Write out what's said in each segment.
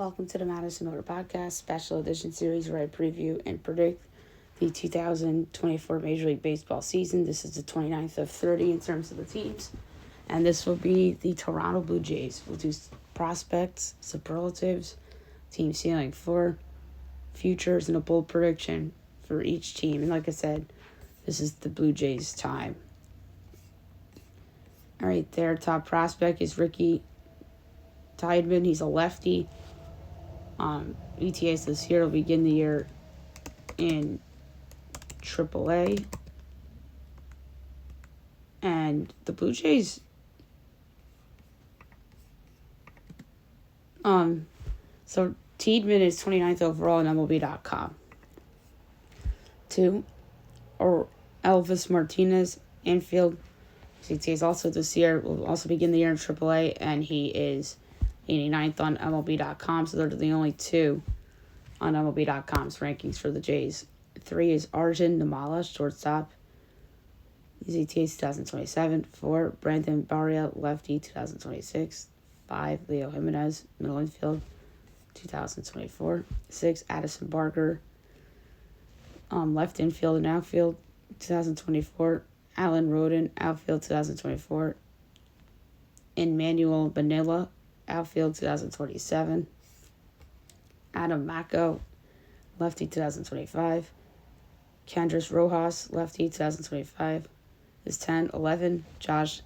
Welcome to the Madison Miller Podcast Special Edition Series where I preview and predict the 2024 Major League Baseball season. This is the 29th of 30 in terms of the teams. And this will be the Toronto Blue Jays. We'll do prospects, superlatives, team ceiling, floor, futures, and a bold prediction for each team. And like I said, this is the Blue Jays' time. All right, their top prospect is Ricky Tideman. He's a lefty. ETAs this year will begin the year in AAA. And the Blue Jays, so Tideman is 29th overall on MLB.com. 2, or Elvis Martinez, infield. ETAs also this year will also begin the year in AAA, and he is 89th on MLB.com, so they're the only two on MLB.com's rankings for the Jays. 3 is Arjun Nimala, shortstop. He's ETA 2027. 4, Brandon Barria, lefty, 2026. 5, Leo Jimenez, middle infield, 2024. 6, Addison Barker, left infield and outfield, 2024. Alan Roden, outfield, 2024. Emmanuel Vanilla, outfield, 2027. Adam Mako, lefty, 2025. Kendrys Rojas, lefty, 2025. Is 10. 11, Josh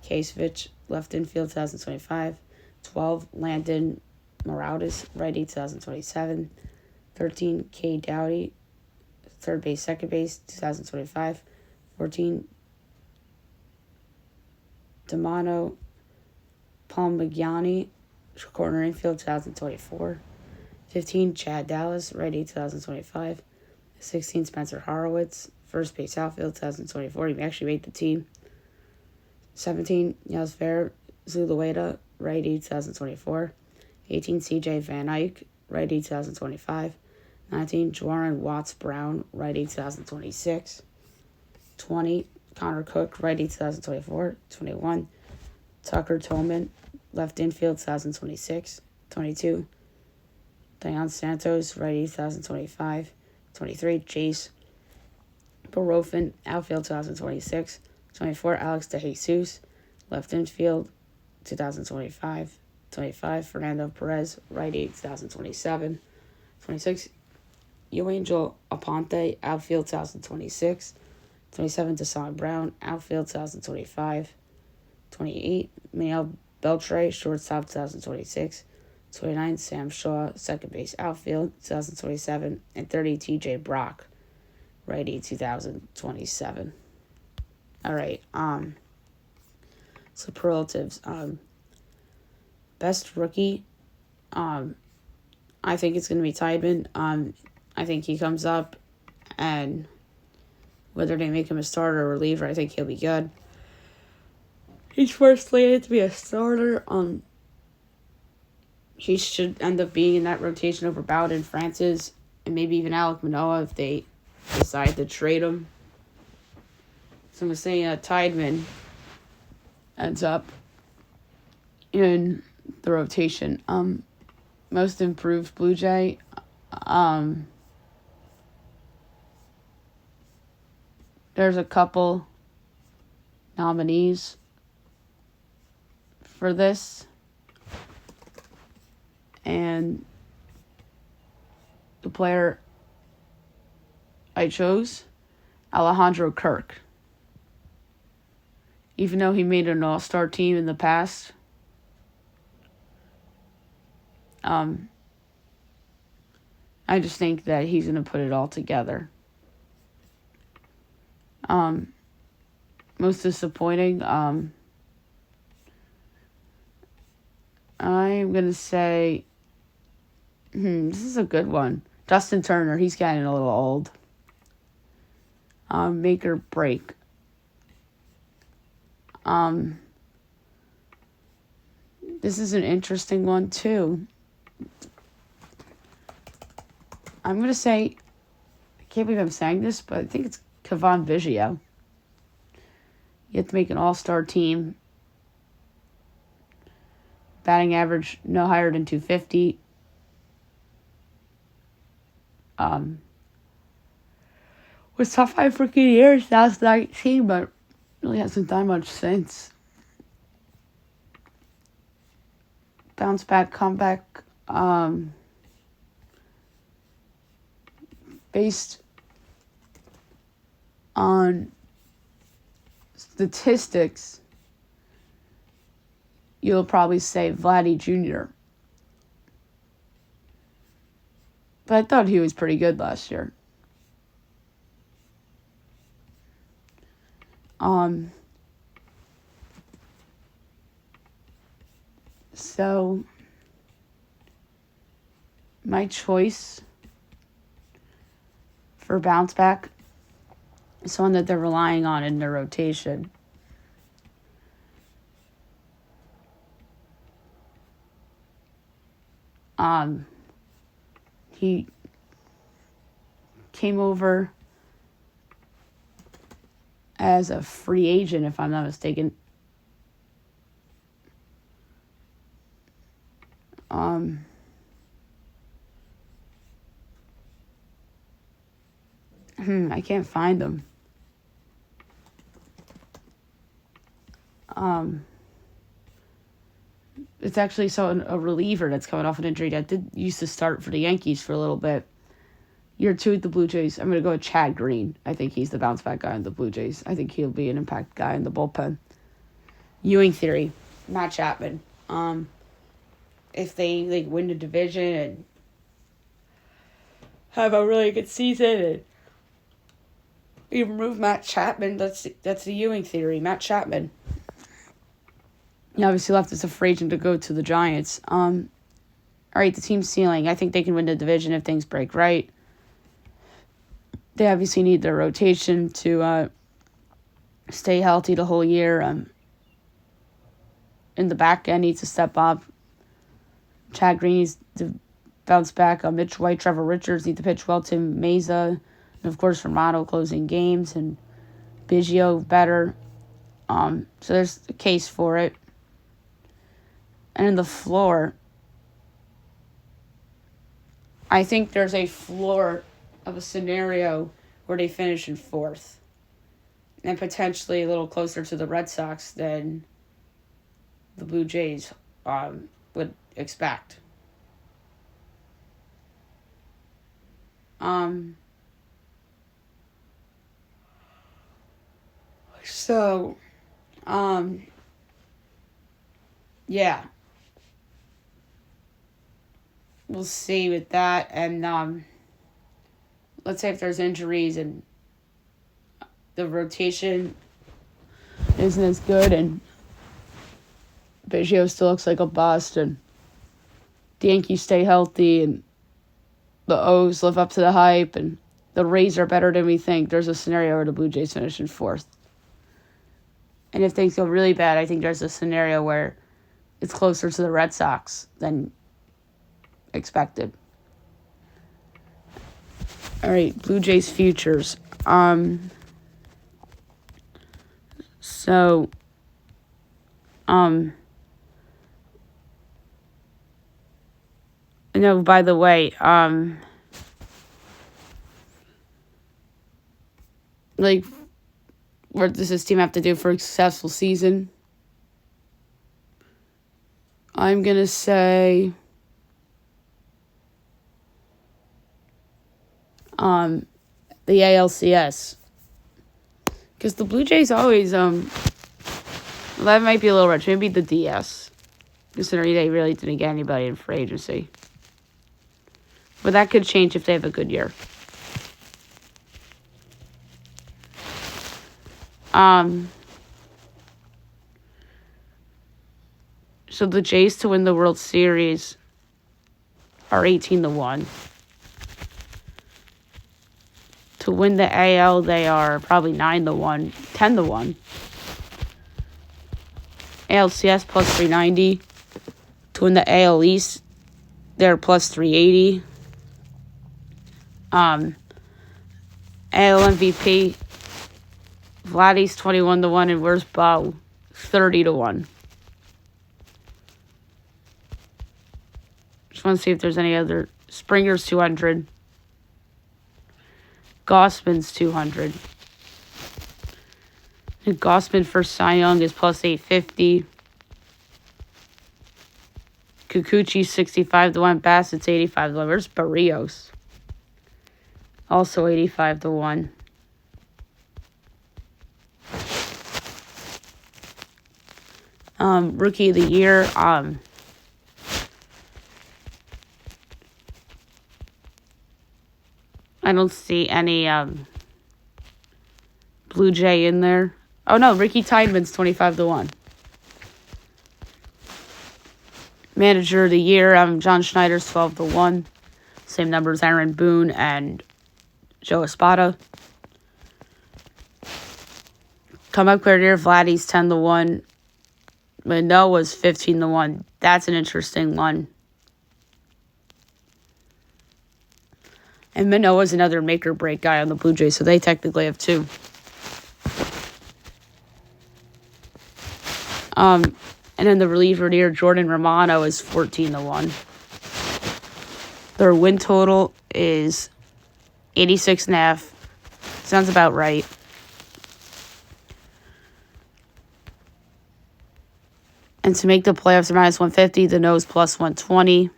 Kasevich, left infield, 2025. 12, Landon Morales, righty, 2027. 13, K. Dowdy, third base, second base, 2025. 14, Damano Palmigiani, corner infield, 2024. 15, Chad Dallas, righty, 2025. 16, Spencer Horowitz, first base, outfield, 2024. He actually made the team. 17, Yasver Zulueta, righty, 2024. 18, CJ Van Eyck, righty, 2025. 19, Juaron Watts-Brown, righty, 2026. 20, Connor Cook, righty, 2024. 21, Tucker Tolman, left infield, 2026. 22, Dion Santos, righty, 2025. 23, Chase Barofin, outfield, 2026. 24, Alex DeJesus, left infield, 2025. 25, Fernando Perez, righty, 2027. 26, Yoangel Aponte, outfield, 2026. 27, Deshaun Brown, outfield, 2025. 28, Miguel Beltre, shortstop, 2026. 29, Sam Shaw, second base, outfield, 2027. And 30, TJ Brock, righty, 2027. All right, superlatives. Best rookie, I think it's going to be Tideman. I think he comes up, and whether they make him a starter or reliever, I think he'll be good. He's first slated to be a starter. He should end up being in that rotation over Bowden Francis and maybe even Alek Manoah if they decide to trade him. So I'm going to say Tideman ends up in the rotation. Most improved Blue Jay. There's a couple nominees for this. And the player I chose, Alejandro Kirk. Even though he made an all-star team in the past, I just think that he's going to put it all together. Most disappointing, I'm going to say, this is a good one. Justin Turner, he's getting a little old. Make or break. This is an interesting one, too. I'm going to say, I can't believe I'm saying this, but I think it's Kevon Biggio. You have to make an all-star team. Batting average no higher than 250. Was top 5 freaking years, 2019, but really hasn't done much since. Bounce back, comeback, based on statistics, you'll probably say Vladdy Jr. But I thought he was pretty good last year. So my choice for bounce back is someone that they're relying on in their rotation. He came over as a free agent, if I'm not mistaken. I can't find them. It's actually a reliever that's coming off an injury that used to start for the Yankees for a little bit. Year 2 with the Blue Jays, I'm going to go with Chad Green. I think he's the bounce back guy in the Blue Jays. I think he'll be an impact guy in the bullpen. Ewing theory, Matt Chapman. If they win the division and have a really good season and you remove Matt Chapman, that's the Ewing theory, Matt Chapman. He obviously left as a free agent to go to the Giants. All right, the team's ceiling. I think they can win the division if things break right. They obviously need their rotation to stay healthy the whole year. In the back end, needs to step up. Chad Green needs to bounce back. Mitch White, Trevor Richards need to pitch well. Tim Meza, and of course, Romano closing games, and Biggio better. So there's a case for it. And in the floor, I think there's a floor of a scenario where they finish in 4th. And potentially a little closer to the Red Sox than the Blue Jays would expect. Yeah. We'll see with that. And let's say if there's injuries and the rotation isn't as good and Biggio still looks like a bust and the Yankees stay healthy and the O's live up to the hype and the Rays are better than we think, there's a scenario where the Blue Jays finish in 4th. And if things go really bad, I think there's a scenario where it's closer to the Red Sox than expected. All right, Blue Jays futures. No, by the way, what does this team have to do for a successful season? I'm going to say the ALCS. Because the Blue Jays always, that might be a little rich. Maybe the DS. Considering they really didn't get anybody in free agency. But that could change if they have a good year. So the Jays to win the World Series are 18-1. To win the AL, they are probably 9-1, 10-1. ALCS plus 390. To win the AL East, they're plus 380. AL MVP, Vladdy's 21-1, and where's Bo? 30-1. Just want to see if there's any other. Springer's 200. Gossman's 200. And Gossman for Cy Young is plus 850. Kikuchi 65 to 1. Bassett's 85 to 1. Where's Barrios? Also 85 to 1. Rookie of the Year. I don't see any Blue Jay in there. Oh no, Ricky Tideman's 25 to 1. Manager of the Year, John Schneider's 12 to 1. Same number as Aaron Boone and Joe Espada. Comeback Player of the Year, Vladdy's 10 to 1. Manoah's 15 to 1. That's an interesting one. And Manoah's another make or break guy on the Blue Jays, so they technically have two. And then the reliever of the year, Jordan Romano, is 14 to 1. Their win total is 86.5. Sounds about right. And to make the playoffs, they're minus 150. The No's plus 120.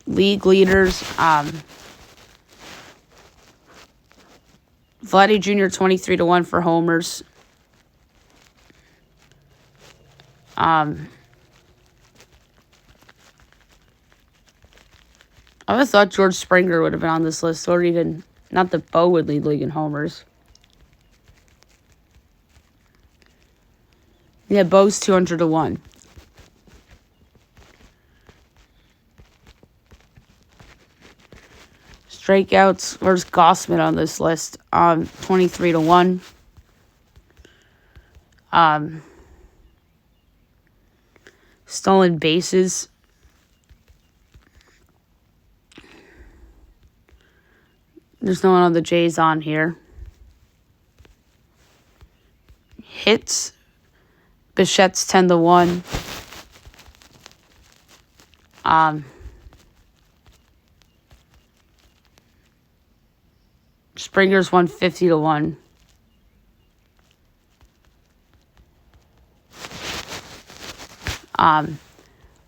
League leaders, Vladdy Jr. 23 to 1 for homers. I would have thought George Springer would have been on this list, or even, not that Bo would lead league in homers. Yeah, Bo's 200 to 1. Strikeouts, where's Gossman on this list? 23 to 1. Stolen bases. There's no one on the Jays on here. Hits. Bichette's 10 to 1. Springer's 150 to 1.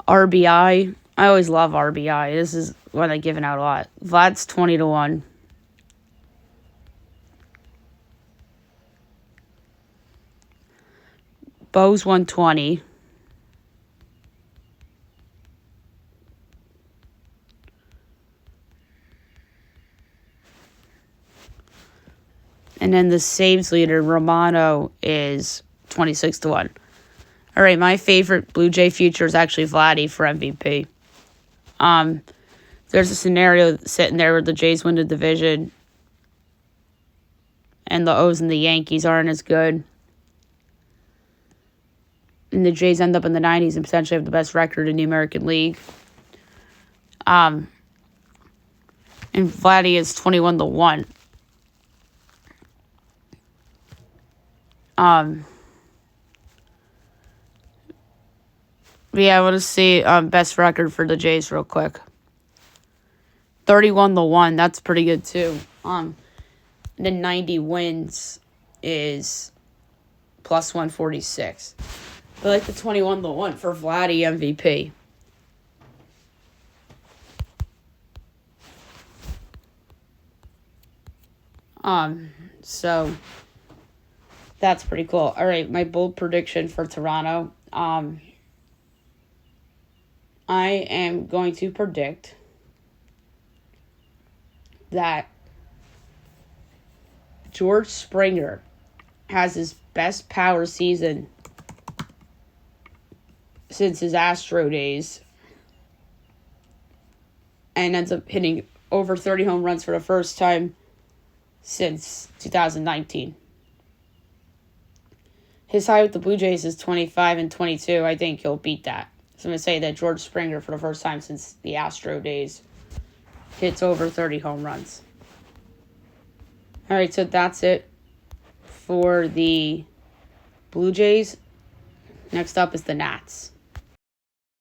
RBI. I always love RBI. This is what I've given out a lot. Vlad's 20 to 1. Bo's 120. And then the saves leader, Romano, is 26 to 1. All right, my favorite Blue Jay future is actually Vladdy for MVP. There's a scenario sitting there where the Jays win the division and the O's and the Yankees aren't as good. And the Jays end up in the 90s and potentially have the best record in the American League. And Vladdy is 21 to 1. Yeah, I want to see best record for the Jays real quick. 31 to 1. That's pretty good too. The 90 wins is plus 146. I like the 21 to 1 for Vladdy MVP. So that's pretty cool. All right, my bold prediction for Toronto. I am going to predict that George Springer has his best power season since his Astro days and ends up hitting over 30 home runs for the first time since 2019. His high with the Blue Jays is 25 and 22. I think he'll beat that. So I'm going to say that George Springer, for the first time since the Astro days, hits over 30 home runs. All right, so that's it for the Blue Jays. Next up is the Nats.